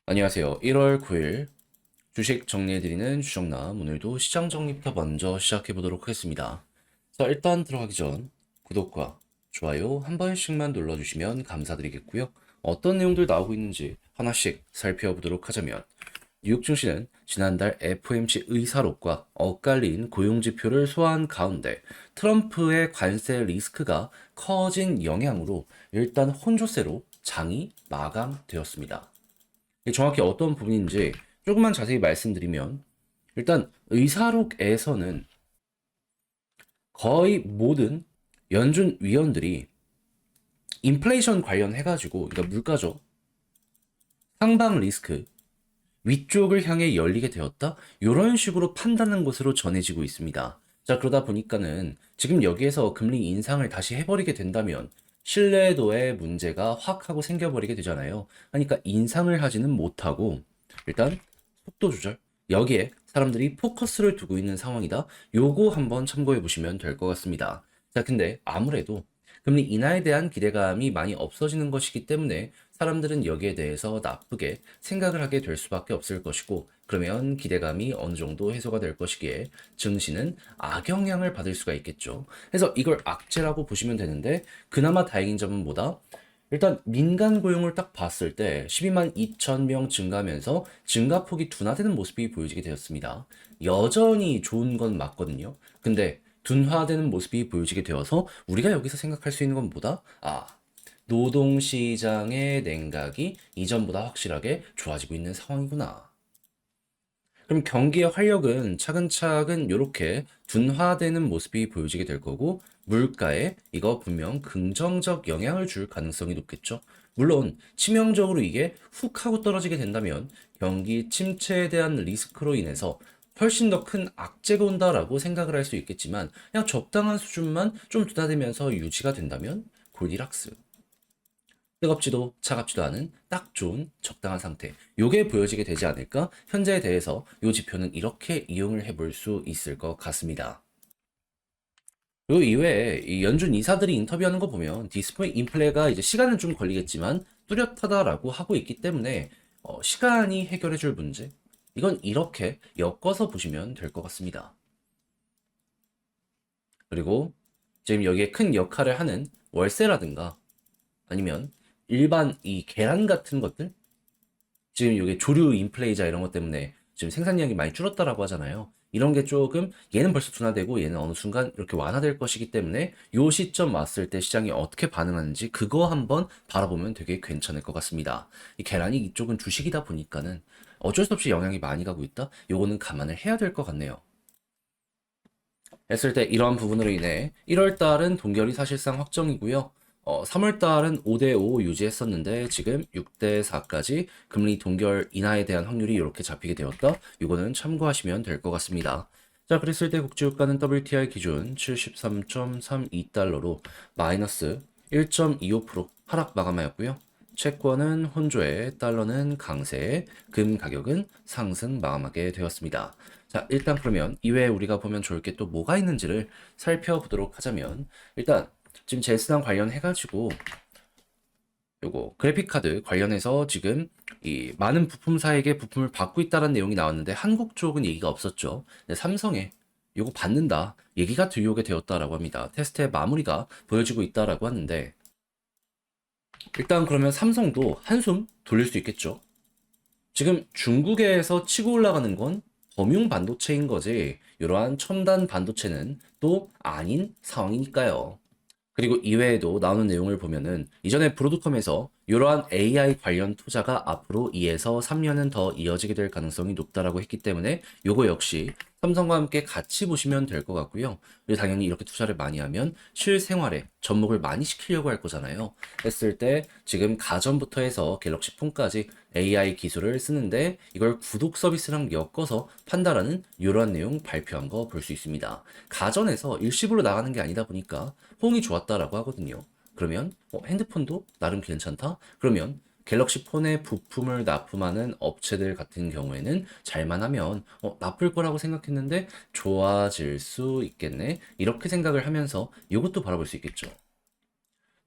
안녕하세요. 1월 9일 주식 정리해드리는 주정남. 오늘도 시장 정리부터 먼저 시작해보도록 하겠습니다. 자, 일단 들어가기 전 구독과 좋아요 한 번씩만 눌러주시면 감사드리겠고요. 어떤 내용들 나오고 있는지 하나씩 살펴보도록 하자면 뉴욕 증시는 지난달 FOMC 의사록과 엇갈린 고용지표를 소화한 가운데 트럼프의 관세 리스크가 커진 영향으로 일단 혼조세로 장이 마감되었습니다. 이게 정확히 어떤 부분인지 조금만 자세히 말씀드리면, 일단 의사록에서는 거의 모든 연준 위원들이 인플레이션 관련해가지고, 그러니까 물가죠, 상방 리스크 위쪽을 향해 열리게 되었다, 이런 식으로 판단한 것으로 전해지고 있습니다. 자, 그러다 보니까는 지금 여기에서 금리 인상을 다시 해버리게 된다면 신뢰도에 문제가 확 하고 생겨버리게 되잖아요. 그러니까 인상을 하지는 못하고 일단 속도 조절, 여기에 사람들이 포커스를 두고 있는 상황이다. 요거 한번 참고해 보시면 될 것 같습니다. 자, 근데 아무래도 금리 인하에 대한 기대감이 많이 없어지는 것이기 때문에 사람들은 여기에 대해서 나쁘게 생각을 하게 될 수밖에 없을 것이고, 그러면 기대감이 어느 정도 해소가 될 것이기에 증시는 악영향을 받을 수가 있겠죠. 그래서 이걸 악재라고 보시면 되는데, 그나마 다행인 점은 뭐다? 일단 민간 고용을 딱 봤을 때 12만 2천 명 증가하면서 증가폭이 둔화되는 모습이 보여지게 되었습니다. 여전히 좋은 건 맞거든요. 근데 둔화되는 모습이 보여지게 되어서 우리가 여기서 생각할 수 있는 건 뭐다? 노동시장의 냉각이 이전보다 확실하게 좋아지고 있는 상황이구나. 그럼 경기의 활력은 차근차근 이렇게 둔화되는 모습이 보여지게 될 거고, 물가에 이거 분명 긍정적 영향을 줄 가능성이 높겠죠. 물론 치명적으로 이게 훅 하고 떨어지게 된다면 경기 침체에 대한 리스크로 인해서 훨씬 더 큰 악재가 온다라고 생각을 할 수 있겠지만, 그냥 적당한 수준만 좀 둔화되면서 유지가 된다면 골디락스. 뜨겁지도 차갑지도 않은 딱 좋은 적당한 상태. 요게 보여지게 되지 않을까? 현재에 대해서 요 지표는 이렇게 이용을 해볼 수 있을 것 같습니다. 요 이외에 이 연준 이사들이 인터뷰하는 거 보면 디스플레이 인플레가 이제 시간은 좀 걸리겠지만 뚜렷하다라고 하고 있기 때문에 시간이 해결해 줄 문제. 이건 이렇게 엮어서 보시면 될 것 같습니다. 그리고 지금 여기에 큰 역할을 하는 월세라든가 아니면 일반 이 계란 같은 것들, 지금 이게 조류 인플레이자 이런 것 때문에 지금 생산량이 많이 줄었다라고 하잖아요. 이런 게 조금 얘는 벌써 둔화되고 얘는 어느 순간 이렇게 완화될 것이기 때문에 요 시점 왔을 때 시장이 어떻게 반응하는지 그거 한번 바라보면 되게 괜찮을 것 같습니다. 이 계란이 이쪽은 주식이다 보니까는 어쩔 수 없이 영향이 많이 가고 있다. 요거는 감안을 해야 될 것 같네요. 했을 때 이러한 부분으로 인해 1월 달은 동결이 사실상 확정이고요. 3월 달은 5대5 유지했었는데 지금 6대4까지 금리 동결 인하에 대한 확률이 이렇게 잡히게 되었다. 이거는 참고하시면 될 것 같습니다. 자, 그랬을 때 국제유가는 WTI 기준 73.32달러로 마이너스 1.25% 하락 마감하였고요. 채권은 혼조에, 달러는 강세에, 금 가격은 상승 마감하게 되었습니다. 자, 일단 그러면 이외에 우리가 보면 좋을 게 또 뭐가 있는지를 살펴보도록 하자면, 일단 지금 제스랑 관련해가지고 요거 그래픽카드 관련해서 지금 이 많은 부품사에게 부품을 받고 있다는 내용이 나왔는데 한국 쪽은 얘기가 없었죠. 근데 삼성에 요거 받는다 얘기가 들려오게 되었다라고 합니다. 테스트의 마무리가 보여지고 있다라고 하는데, 일단 그러면 삼성도 한숨 돌릴 수 있겠죠. 지금 중국에서 치고 올라가는 건 범용 반도체인 거지, 이러한 첨단 반도체는 또 아닌 상황이니까요. 그리고 이외에도 나오는 내용을 보면은 이전에 브로드컴에서 이러한 AI 관련 투자가 앞으로 2에서 3년은 더 이어지게 될 가능성이 높다라고 했기 때문에 요거 역시 삼성과 함께 같이 보시면 될 것 같고요. 그리고 당연히 이렇게 투자를 많이 하면 실생활에 접목을 많이 시키려고 할 거잖아요. 했을 때 지금 가전부터 해서 갤럭시 폰까지 AI 기술을 쓰는데 이걸 구독 서비스랑 엮어서 판다라는 이러한 내용 발표한 거 볼 수 있습니다. 가전에서 일시불로 나가는 게 아니다 보니까 호응이 좋았다라고 하거든요. 그러면 핸드폰도 나름 괜찮다? 그러면 갤럭시 폰에 부품을 납품하는 업체들 같은 경우에는 잘만 하면 나쁠 거라고 생각했는데 좋아질 수 있겠네. 이렇게 생각을 하면서 이것도 바라볼 수 있겠죠.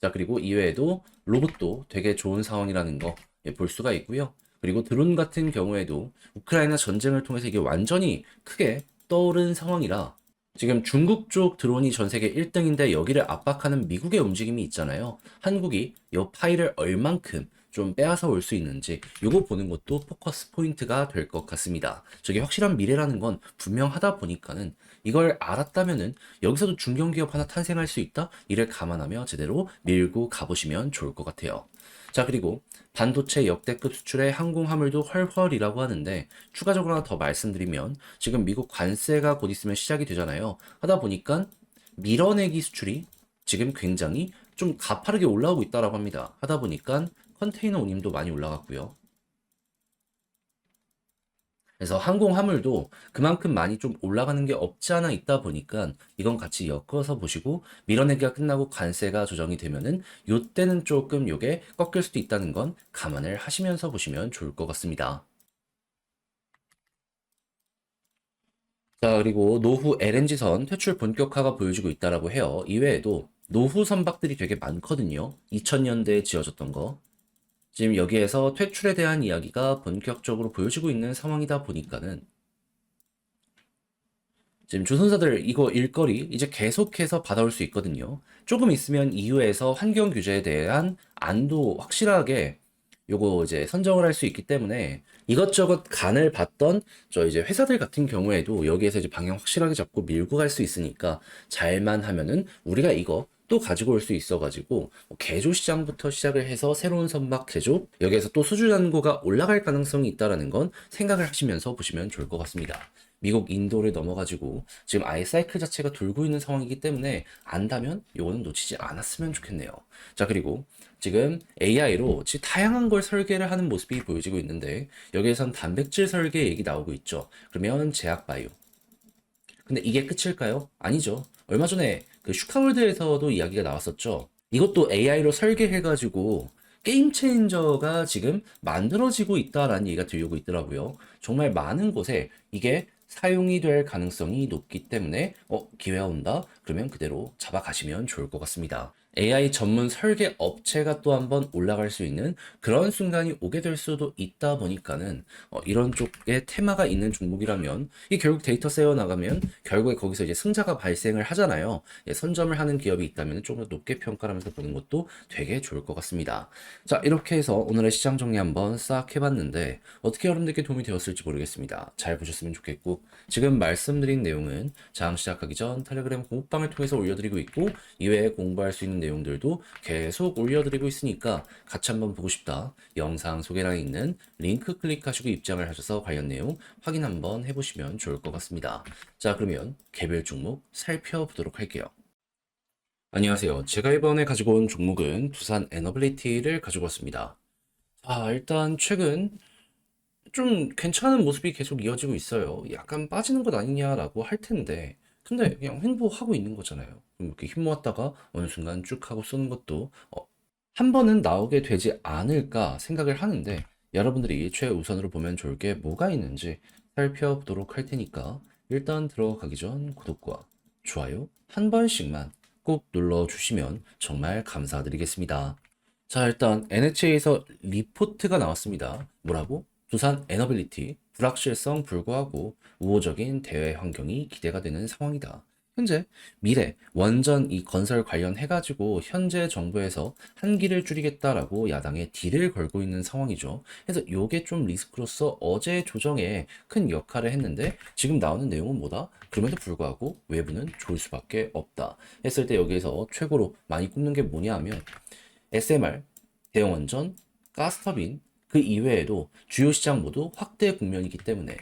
자, 그리고 이외에도 로봇도 되게 좋은 상황이라는 거 볼 수가 있고요. 그리고 드론 같은 경우에도 우크라이나 전쟁을 통해서 이게 완전히 크게 떠오른 상황이라 지금 중국 쪽 드론이 전 세계 1등인데 여기를 압박하는 미국의 움직임이 있잖아요. 한국이 이 파일을 얼만큼 좀 빼앗아 올 수 있는지 이거 보는 것도 포커스 포인트가 될 것 같습니다. 저게 확실한 미래라는 건 분명하다 보니까는 이걸 알았다면은 여기서도 중견기업 하나 탄생할 수 있다? 이를 감안하며 제대로 밀고 가보시면 좋을 것 같아요. 자, 그리고 반도체 역대급 수출의 항공화물도 헐헐이라고 하는데 추가적으로 하나 더 말씀드리면 지금 미국 관세가 곧 있으면 시작이 되잖아요. 하다 보니까 밀어내기 수출이 지금 굉장히 좀 가파르게 올라오고 있다라고 합니다. 하다 보니까 컨테이너 운임도 많이 올라갔고요. 그래서 항공 화물도 그만큼 많이 좀 올라가는 게 없지 않아 있다 보니까 이건 같이 엮어서 보시고 밀어내기가 끝나고 관세가 조정이 되면은 요때는 조금 요게 꺾일 수도 있다는 건 감안을 하시면서 보시면 좋을 것 같습니다. 자, 그리고 노후 LNG선 퇴출 본격화가 보여지고 있다라고 해요. 이외에도 노후 선박들이 되게 많거든요. 2000년대에 지어졌던 거. 지금 여기에서 퇴출에 대한 이야기가 본격적으로 보여지고 있는 상황이다 보니까는 지금 조선사들 이거 일거리 이제 계속해서 받아올 수 있거든요. 조금 있으면 EU에서 환경 규제에 대한 안도 확실하게 요거 이제 선정을 할 수 있기 때문에 이것저것 간을 봤던 저 이제 회사들 같은 경우에도 여기에서 이제 방향 확실하게 잡고 밀고 갈 수 있으니까 잘만 하면은 우리가 이거 또 가지고 올 수 있어가지고 뭐 개조 시장부터 시작을 해서 새로운 선박 개조 여기에서 또 수주 잔고가 올라갈 가능성이 있다라는 건 생각을 하시면서 보시면 좋을 것 같습니다. 미국 인도를 넘어가지고 지금 아예 사이클 자체가 돌고 있는 상황이기 때문에 안다면 요거는 놓치지 않았으면 좋겠네요. 자, 그리고 지금 AI로 다양한 걸 설계를 하는 모습이 보여지고 있는데 여기에선 단백질 설계 얘기 나오고 있죠. 그러면 제약 바이오. 근데 이게 끝일까요? 아니죠. 얼마 전에 그 슈카월드에서도 이야기가 나왔었죠. 이것도 AI로 설계해가지고 게임 체인저가 지금 만들어지고 있다라는 얘기가 들리고 있더라고요. 정말 많은 곳에 이게 사용이 될 가능성이 높기 때문에 기회가 온다? 그러면 그대로 잡아가시면 좋을 것 같습니다. AI 전문 설계 업체가 또 한번 올라갈 수 있는 그런 순간이 오게 될 수도 있다 보니까는 이런 쪽에 테마가 있는 종목이라면 이 결국 데이터 세어 나가면 결국에 거기서 이제 승자가 발생을 하잖아요. 예, 선점을 하는 기업이 있다면 좀 더 높게 평가하면서 보는 것도 되게 좋을 것 같습니다. 자, 이렇게 해서 오늘의 시장 정리 한번 싹 해봤는데 어떻게 여러분들께 도움이 되었을지 모르겠습니다. 잘 보셨으면 좋겠고 지금 말씀드린 내용은 장 시작하기 전 텔레그램 공부방을 통해서 올려드리고 있고 이외에 공부할 수 있는 내용들도 계속 올려드리고 있으니까 같이 한번 보고 싶다. 영상 소개란에 있는 링크 클릭하시고 입장을 하셔서 관련 내용 확인 한번 해보시면 좋을 것 같습니다. 자, 그러면 개별 종목 살펴보도록 할게요. 안녕하세요. 제가 이번에 가지고 온 종목은 두산 에너빌리티를 가지고 왔습니다. 아, 일단 최근 좀 괜찮은 모습이 계속 이어지고 있어요. 약간 빠지는 것 아니냐라고 할 텐데, 근데 그냥 횡보하고 있는 거잖아요. 그럼 이렇게 힘 모았다가 어느 순간 쭉 하고 쏘는 것도 한 번은 나오게 되지 않을까 생각을 하는데, 여러분들이 최우선으로 보면 좋을 게 뭐가 있는지 살펴보도록 할 테니까, 일단 들어가기 전 구독과 좋아요 한 번씩만 꼭 눌러주시면 정말 감사드리겠습니다. 자, 일단 NHA에서 리포트가 나왔습니다. 뭐라고? 두산 에너빌리티 불확실성 불구하고 우호적인 대외 환경이 기대가 되는 상황이다. 현재 미래 원전 이 건설 관련해가지고 현재 정부에서 한기를 줄이겠다라고 야당에 딜을 걸고 있는 상황이죠. 그래서 요게 좀 리스크로서 어제 조정에 큰 역할을 했는데 지금 나오는 내용은 뭐다? 그럼에도 불구하고 외부는 좋을 수밖에 없다. 했을 때 여기에서 최고로 많이 꼽는 게 뭐냐 하면 SMR, 대형원전, 가스터빈, 그 이외에도 주요 시장 모두 확대 국면이기 때문에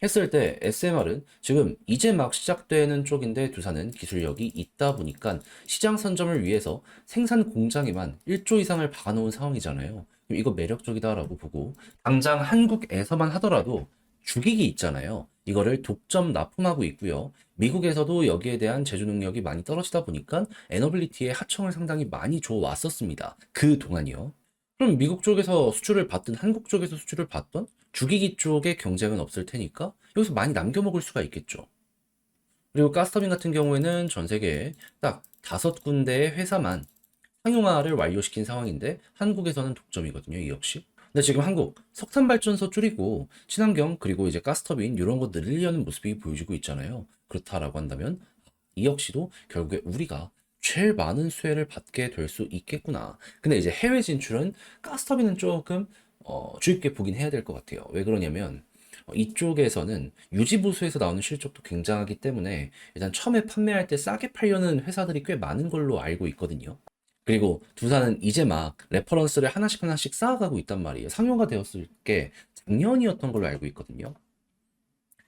했을 때 SMR은 지금 이제 막 시작되는 쪽인데 두산은 기술력이 있다 보니까 시장 선점을 위해서 생산 공장에만 1조 이상을 박아놓은 상황이잖아요. 이거 매력적이다라고 보고 당장 한국에서만 하더라도 주기기 있잖아요. 이거를 독점 납품하고 있고요. 미국에서도 여기에 대한 제조 능력이 많이 떨어지다 보니까 에너빌리티의 하청을 상당히 많이 줘왔었습니다. 그 동안이요. 그럼 미국 쪽에서 수출을 받든 한국 쪽에서 수출을 받던 주기기 쪽에 경쟁은 없을 테니까 여기서 많이 남겨 먹을 수가 있겠죠. 그리고 가스터빈 같은 경우에는 전 세계에 딱 5군데의 회사만 상용화를 완료시킨 상황인데 한국에서는 독점이거든요, 이 역시. 근데 지금 한국 석탄 발전소 줄이고 친환경 그리고 이제 가스터빈 이런 거 늘리려는 모습이 보여지고 있잖아요. 그렇다라고 한다면 이 역시도 결국에 우리가 제일 많은 수혜를 받게 될 수 있겠구나. 근데 이제 해외 진출은 가스터빈은 조금 주의 깊게 보긴 해야 될 것 같아요. 왜 그러냐면 이쪽에서는 유지보수에서 나오는 실적도 굉장하기 때문에 일단 처음에 판매할 때 싸게 팔려는 회사들이 꽤 많은 걸로 알고 있거든요. 그리고 두산은 이제 막 레퍼런스를 하나씩 하나씩 쌓아가고 있단 말이에요. 상용화 되었을 게 작년이었던 걸로 알고 있거든요.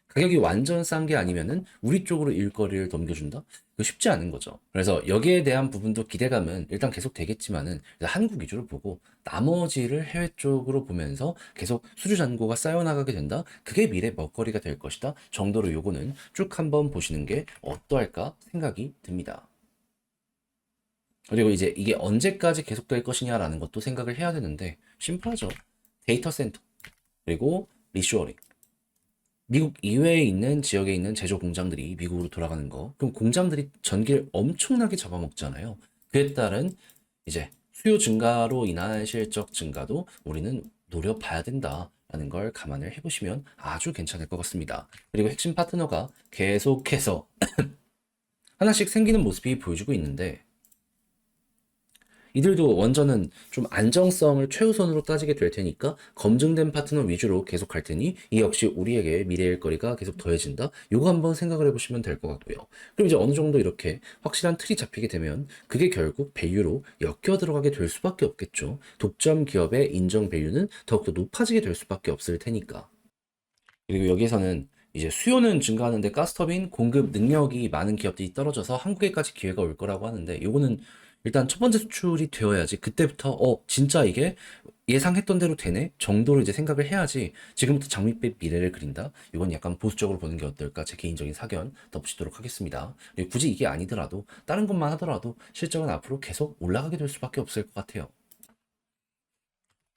가격이 완전 싼 게 아니면은 우리 쪽으로 일거리를 넘겨준다? 그거 쉽지 않은 거죠. 그래서 여기에 대한 부분도 기대감은 일단 계속 되겠지만은 일단 한국 위주로 보고 나머지를 해외 쪽으로 보면서 계속 수주 잔고가 쌓여나가게 된다? 그게 미래 먹거리가 될 것이다 정도로 요거는 쭉 한번 보시는 게 어떠할까 생각이 듭니다. 그리고 이제 이게 언제까지 계속될 것이냐라는 것도 생각을 해야 되는데 심플하죠. 데이터 센터 그리고 리쇼어링. 미국 이외에 있는 지역에 있는 제조 공장들이 미국으로 돌아가는 거. 그럼 공장들이 전기를 엄청나게 잡아먹잖아요. 그에 따른 이제 수요 증가로 인한 실적 증가도 우리는 노려봐야 된다라는 걸 감안을 해보시면 아주 괜찮을 것 같습니다. 그리고 핵심 파트너가 계속해서 하나씩 생기는 모습이 보여주고 있는데 이들도 원전은 좀 안정성을 최우선으로 따지게 될 테니까 검증된 파트너 위주로 계속 갈 테니 이 역시 우리에게 미래일 거리가 계속 더해진다. 요거 한번 생각을 해보시면 될 것 같고요. 그럼 이제 어느 정도 이렇게 확실한 틀이 잡히게 되면 그게 결국 밸류로 엮여 들어가게 될 수밖에 없겠죠. 독점 기업의 인정 밸류는 더욱더 높아지게 될 수밖에 없을 테니까. 그리고 여기에서는 이제 수요는 증가하는데 가스터빈 공급 능력이 많은 기업들이 떨어져서 한국에까지 기회가 올 거라고 하는데 요거는 일단 첫 번째 수출이 되어야지 그때부터 진짜 이게 예상했던 대로 되네 정도로 이제 생각을 해야지 지금부터 장밋빛 미래를 그린다 이건 약간 보수적으로 보는 게 어떨까 제 개인적인 사견 덧붙이도록 하겠습니다. 그리고 굳이 이게 아니더라도 다른 것만 하더라도 실적은 앞으로 계속 올라가게 될 수밖에 없을 것 같아요.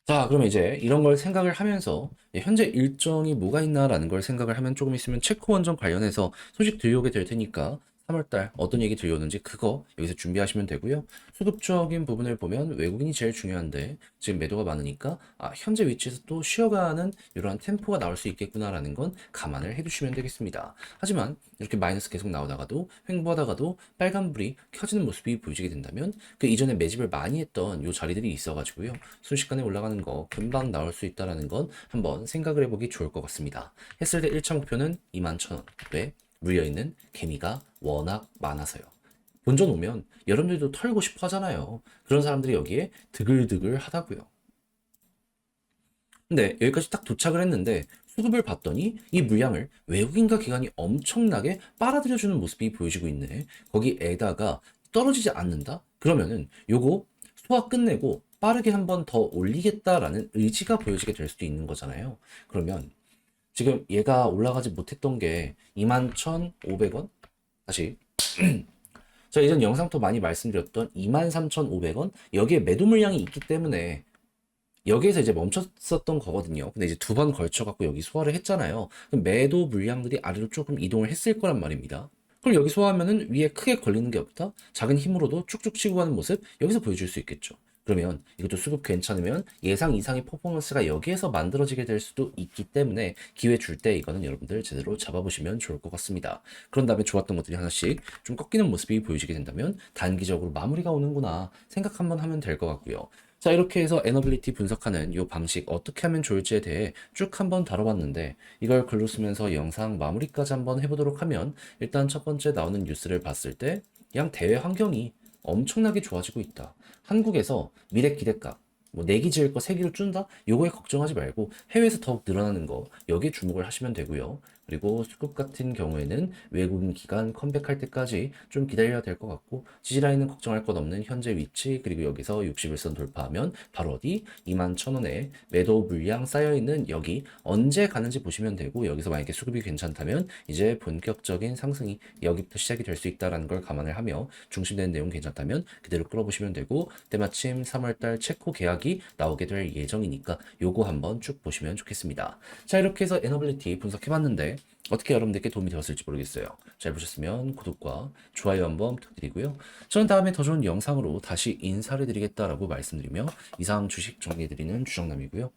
자, 그러면 이제 이런 걸 생각을 하면서 현재 일정이 뭐가 있나라는 걸 생각을 하면 조금 있으면 체코 원전 관련해서 소식 들려오게 될 테니까 3월달 어떤 얘기 들려오는지 그거 여기서 준비하시면 되고요. 수급적인 부분을 보면 외국인이 제일 중요한데 지금 매도가 많으니까 현재 위치에서 또 쉬어가는 이러한 템포가 나올 수 있겠구나라는 건 감안을 해두시면 되겠습니다. 하지만 이렇게 마이너스 계속 나오다가도 횡보하다가도 빨간불이 켜지는 모습이 보여지게 된다면 그 이전에 매집을 많이 했던 요 자리들이 있어가지고요. 순식간에 올라가는 거 금방 나올 수 있다라는 건 한번 생각을 해보기 좋을 것 같습니다. 했을 때 1차 목표는 21,000원. 왜? 물려있는 개미가 워낙 많아서요. 본전 오면 여러분들도 털고 싶어 하잖아요. 그런 사람들이 여기에 드글드글 하다고요. 근데 여기까지 딱 도착을 했는데 수급을 봤더니 이 물량을 외국인과 기관이 엄청나게 빨아들여주는 모습이 보여지고 있네. 거기에다가 떨어지지 않는다? 그러면은 요거 소화 끝내고 빠르게 한번 더 올리겠다라는 의지가 보여지게 될 수도 있는 거잖아요. 그러면 지금 얘가 올라가지 못했던 게 21,500원? 다시 제가 이전 영상도 많이 말씀드렸던 23,500원 여기에 매도 물량이 있기 때문에 여기에서 이제 멈췄었던 거거든요. 근데 이제 두 번 걸쳐갖고 여기 소화를 했잖아요. 그럼 매도 물량들이 아래로 조금 이동을 했을 거란 말입니다. 그럼 여기 소화하면은 위에 크게 걸리는 게 없다? 작은 힘으로도 쭉쭉 치고 가는 모습 여기서 보여줄 수 있겠죠. 그러면 이것도 수급 괜찮으면 예상 이상의 퍼포먼스가 여기에서 만들어지게 될 수도 있기 때문에 기회 줄 때 이거는 여러분들 제대로 잡아보시면 좋을 것 같습니다. 그런 다음에 좋았던 것들이 하나씩 좀 꺾이는 모습이 보여지게 된다면 단기적으로 마무리가 오는구나 생각 한번 하면 될 것 같고요. 자, 이렇게 해서 에너빌리티 분석하는 이 방식 어떻게 하면 좋을지에 대해 쭉 한번 다뤄봤는데 이걸 글로 쓰면서 영상 마무리까지 한번 해보도록 하면 일단 첫 번째 나오는 뉴스를 봤을 때 그냥 대외 환경이 엄청나게 좋아지고 있다. 한국에서 미래 기대값, 뭐 내기 지을 거 세기로 준다? 요거에 걱정하지 말고 해외에서 더욱 늘어나는 거 여기에 주목을 하시면 되고요. 그리고 수급 같은 경우에는 외국인 기관 컴백할 때까지 좀 기다려야 될 것 같고 지지라인은 걱정할 것 없는 현재 위치 그리고 여기서 61선 돌파하면 바로 어디 21,000원에 매도 물량 쌓여있는 여기 언제 가는지 보시면 되고 여기서 만약에 수급이 괜찮다면 이제 본격적인 상승이 여기부터 시작이 될 수 있다는 걸 감안을 하며 중심되는 내용 괜찮다면 그대로 끌어보시면 되고 때마침 3월달 체코 계약이 나오게 될 예정이니까 요거 한번 쭉 보시면 좋겠습니다. 자, 이렇게 해서 에너빌리티 분석해봤는데 어떻게 여러분들께 도움이 되었을지 모르겠어요. 잘 보셨으면 구독과 좋아요 한번 부탁드리고요. 저는 다음에 더 좋은 영상으로 다시 인사를 드리겠다라고 말씀드리며 이상 주식 정리해드리는 주정남이고요.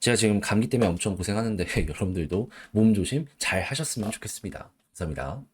제가 지금 감기 때문에 엄청 고생하는데 여러분들도 몸 조심 잘 하셨으면 좋겠습니다. 감사합니다.